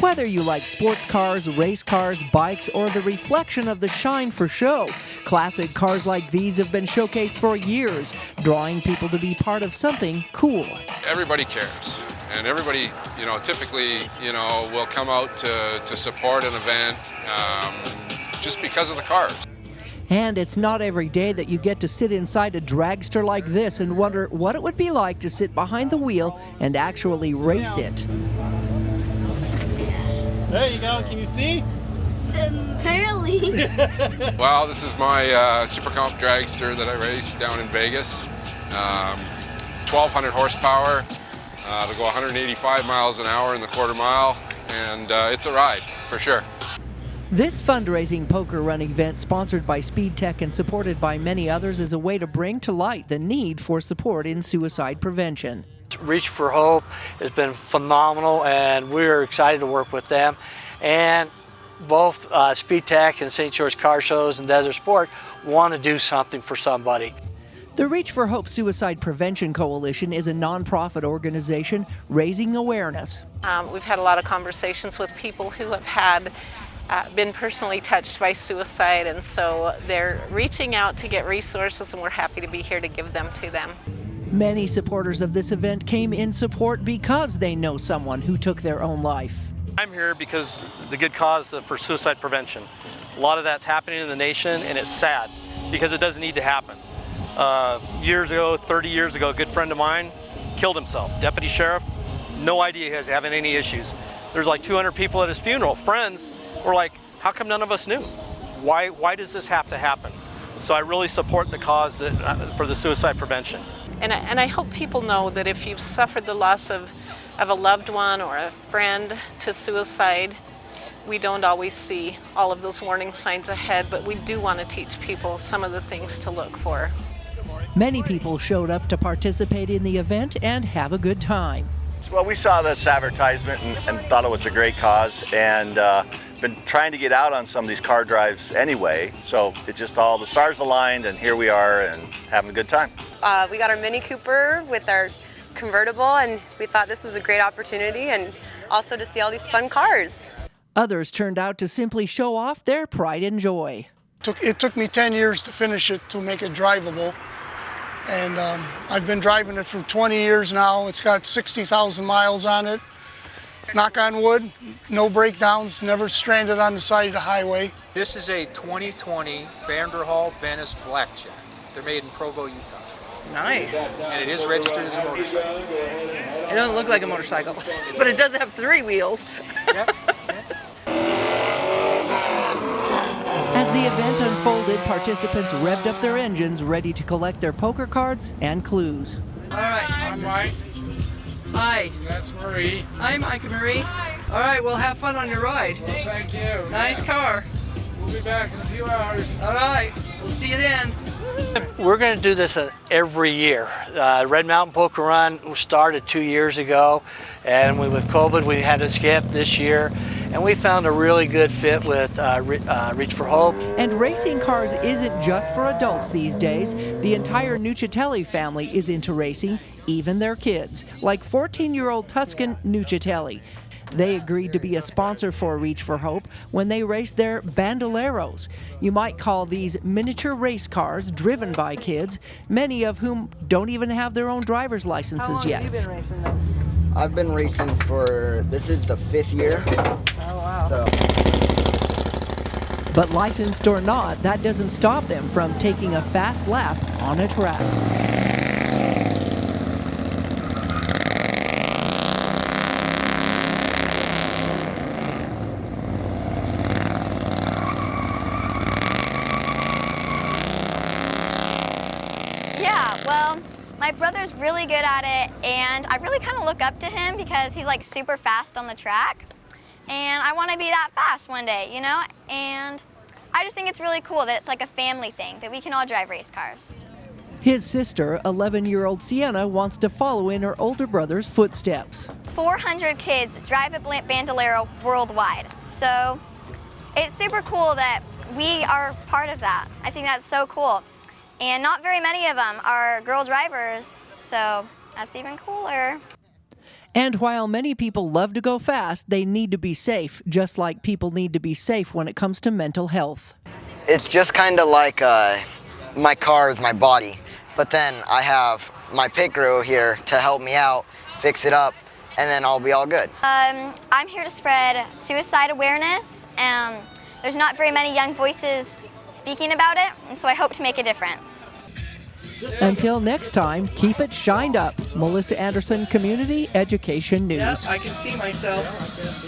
Whether you like sports cars, race cars, bikes, or the reflection of the shine for show, classic cars like these have been showcased for years, drawing people to be part of something cool. Everybody cares, and everybody, typically, will come out to support an event just because of the cars. And it's not every day that you get to sit inside a dragster like this and wonder what it would be like to sit behind the wheel and actually race it. There you go, can you see? Apparently. Well, this is my Super Comp dragster that I race down in Vegas. 1,200 horsepower. It'll go 185 miles an hour in the quarter mile, and it's a ride, for sure. This fundraising poker run event, sponsored by Speedtech and supported by many others, is a way to bring to light the need for support in suicide prevention. Reach for Hope has been phenomenal, and we're excited to work with them. And both Speedtech and St. George Car Shows and Desert Sport want to do something for somebody. The Reach for Hope Suicide Prevention Coalition is a nonprofit organization raising awareness. We've had a lot of conversations with people who have been personally touched by suicide, and so they're reaching out to get resources, and we're happy to be here to give them to them. Many supporters of this event came in support because they know someone who took their own life. I'm here because the good cause for suicide prevention. A lot of that's happening in the nation, and it's sad because it doesn't need to happen. Years ago, 30 years ago, a good friend of mine killed himself. Deputy sheriff, no idea he was having any issues. There's like 200 people at his funeral. Friends were like, how come none of us knew? Why does this have to happen? So I really support the cause for the suicide prevention. And I hope people know that if you've suffered the loss of a loved one or a friend to suicide, we don't always see all of those warning signs ahead, but we do want to teach people some of the things to look for. Many people showed up to participate in the event and have a good time. Well, we saw this advertisement and thought it was a great cause, and been trying to get out on some of these car drives anyway, so it's just all the stars aligned, and here we are and having a good time. We got our Mini Cooper with our convertible, and we thought this was a great opportunity, and also to see all these fun cars. Others turned out to simply show off their pride and joy. It took me 10 years to finish it, to make it drivable. And I've been driving it for 20 years now. It's got 60,000 miles on it. Knock on wood, no breakdowns, never stranded on the side of the highway. This is a 2020 Vanderhall Venice Blackjack. They're made in Provo, Utah. Nice. And it is registered as a motorcycle. It doesn't look like a motorcycle, but it does have 3 wheels. Yep. As the event unfolded, participants revved up their engines, ready to collect their poker cards and clues. All right. I'm Mike. Hi. That's Marie. Hi, Mike and Marie. All right, well, have fun on your ride. Well, thank you. Nice car. We'll be back in a few hours. All right. We'll see you then. We're going to do this every year. Red Mountain Poker Run started 2 years ago, and with COVID we had to skip this year, and we found a really good fit with Reach for Hope. And racing cars isn't just for adults these days. The entire Nuccitelli family is into racing, even their kids, like 14-year-old Tuscan Nuccitelli. They agreed to be a sponsor for Reach for Hope when they raced their Bandoleros. You might call these miniature race cars driven by kids, many of whom don't even have their own driver's licenses yet. How long have you been racing them? I've been racing this is the 5th year. Oh, wow. So. But licensed or not, that doesn't stop them from taking a fast lap on a track. Well, my brother's really good at it, and I really kind of look up to him because he's like super fast on the track, and I want to be that fast one day, you know? And I just think it's really cool that it's like a family thing, that we can all drive race cars. His sister, 11-year-old Sienna, wants to follow in her older brother's footsteps. 400 kids drive a Bandolero worldwide, so it's super cool that we are part of that. I think that's so cool. And not very many of them are girl drivers, so that's even cooler. And while many people love to go fast, they need to be safe, just like people need to be safe when it comes to mental health. It's just kind of like my car is my body, but then I have my pit crew here to help me out, fix it up, and then I'll be all good. I'm here to spread suicide awareness. There's not very many young voices speaking about it, and so I hope to make a difference. Until next time, keep it shined up. Melissa Anderson, Community Education News. Yep, I can see myself.